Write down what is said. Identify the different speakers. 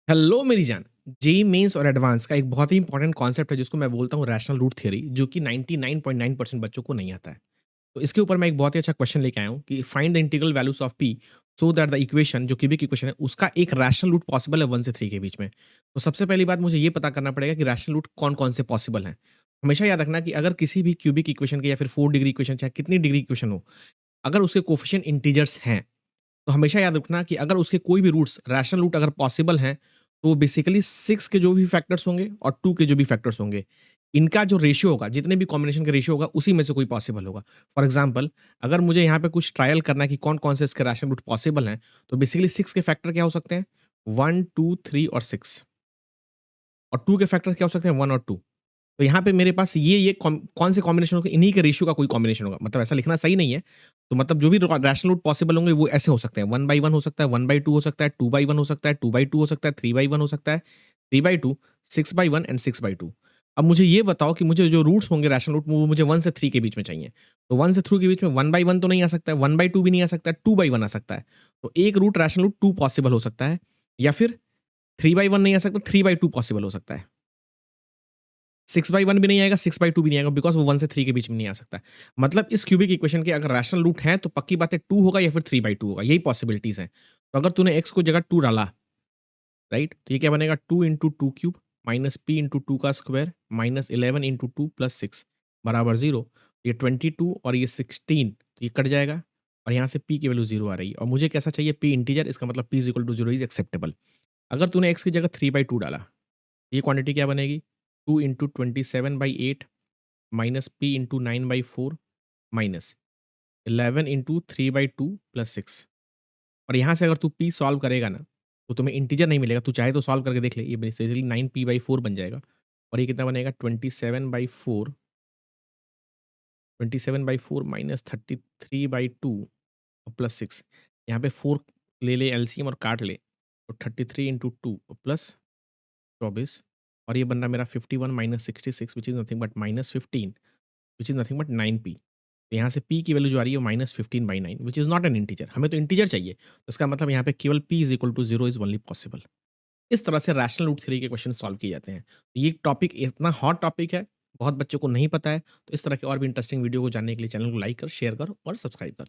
Speaker 1: Hello मेरी जान। JEE mains और एडवांस का एक बहुत ही इंपॉर्टेंट कॉन्सेप्ट है जिसको मैं बोलता हूँ रैशनल रूट थ्योरी, जो कि 99.9% बच्चों को नहीं आता है। तो इसके ऊपर मैं एक बहुत ही अच्छा क्वेश्चन लेके आया हूँ कि find the integral values of P so that the equation जो क्यूबिक इक्वेशन है उसका एक रैशनल रूट पॉसिबल है 1 से 3 के बीच में। तो सबसे पहली बात मुझे ये पता करना पड़ेगा कि रैशनल रूट कौन-कौन से पॉसिबल हैं। हमेशा याद रखना कि अगर किसी भी क्यूबिक इक्वेशन के या फिर 4 डिग्री इक्वेशन चाहे कितनी डिग्री इक्वेशन हो, अगर उसके कोएफिशिएंट इंटीजर्स हैं, तो हमेशा याद रखना कि अगर उसके कोई भी रूट्स रैशनल रूट अगर पॉसिबल हैं, तो बेसिकली 6 के जो भी फैक्टर्स होंगे और 2 के जो भी फैक्टर्स होंगे, इनका जो रेशियो होगा, जितने भी कॉम्बिनेशन का रेशियो होगा, उसी में से कोई पॉसिबल होगा। फॉर एग्ज़ाम्पल, अगर मुझे यहाँ पे कुछ ट्रायल करना है कि कौन-कौन से इसके रैशनल रूट पॉसिबल हैं, तो बेसिकली 6 के फैक्टर क्या हो सकते हैं? 1, 2, 3 और 6 और 2 के फैक्टर क्या हो सकते हैं? 1 और 2। तो यहाँ पे मेरे पास ये कौन से कॉम्बिनेशन होगा, इन्हीं के रेशियो का कोई कॉम्बिनेशन होगा। मतलब ऐसा लिखना सही नहीं है। तो मतलब जो भी रैशनल रूट पॉसिबल होंगे वो ऐसे हो सकते हैं, 1/1 हो सकता है, 1/2 हो सकता है, 2/1 हो सकता है, 2/2 हो सकता है, 3/1 हो सकता है, 3/2, 6/1 एंड 6/2। अब मुझे ये बताओ कि मुझे जो रूट्स होंगे रैशनल रूट वो मुझे 1 से 3 के बीच में चाहिए। तो 1 से 3 के बीच में 1/1 तो नहीं आ सकता है, 1/2 भी नहीं आ सकता है, 2/1 आ सकता है। तो एक रूट रैशनल रूट 2 पॉसिबल हो सकता है या फिर 3/1 नहीं आ सकता, 3/2 पॉसिबल हो सकता है। 6/1 भी नहीं आएगा, 6/2 भी नहीं आएगा बिकॉज़ वो 1 से 3 के बीच में नहीं आ सकता है। मतलब इस क्यूबिक इक्वेशन के अगर रैशनल रूट हैं तो पक्की बात है 2 होगा या फिर 3/2 होगा, यही पॉसिबिलिटीज़ हैं। तो अगर तूने x को जगह 2 डाला, राइट? तो ये क्या बनेगा 2 into 2 cube minus p into 2 का स्क्वायर माइनस 11 इंटू 2 प्लस 6 बराबर 0। ये 22 और ये 16 तो ये कट जाएगा और यहाँ से p की वैल्यू 0 आ रही है और मुझे कैसा चाहिए p इंटीजर, इसका मतलब p is equal to 0 is acceptable. अगर तूने x की जगह 3/2 डाला, ये क्वांटिटी क्या बनेगी? 2 into 27/8 minus p into 9/4 minus 11 into 3/2 plus 6 और यहाँ से अगर तू p सॉल्व करेगा ना, तो तुम्हें इंटीजर नहीं मिलेगा। तू चाहे तो सॉल्व करके देख ले, ये बेसिकली 9p/4 बन जाएगा और ये कितना बनेगा 27/4 माइनस 33/2 और प्लस 6। यहाँ पे 4 ले ले एलसीएम और काट ले, तो 33 इंटू 2 प्लस 24 और ये बन रहा मेरा 51 minus 66 which is nothing but minus 15 which is nothing but 9p। तो यहाँ से p की वैल्यू जो आ रही है -15/9 which is not an integer. हमें तो इंटीजर चाहिए। तो इसका मतलब यहाँ पे केवल p is equal to 0 is only possible. इस तरह से रैशनल रूट थ्योरी के क्वेश्चन सॉल्व किए जाते हैं। तो ये टॉपिक इतना हॉट टॉपिक है, बहुत बच्चों को नहीं पता है। तो इस तरह के और भी इंटरेस्टिंग वीडियो को जानने के लिए चैनल को लाइक कर, शेयर कर और सब्सक्राइब कर।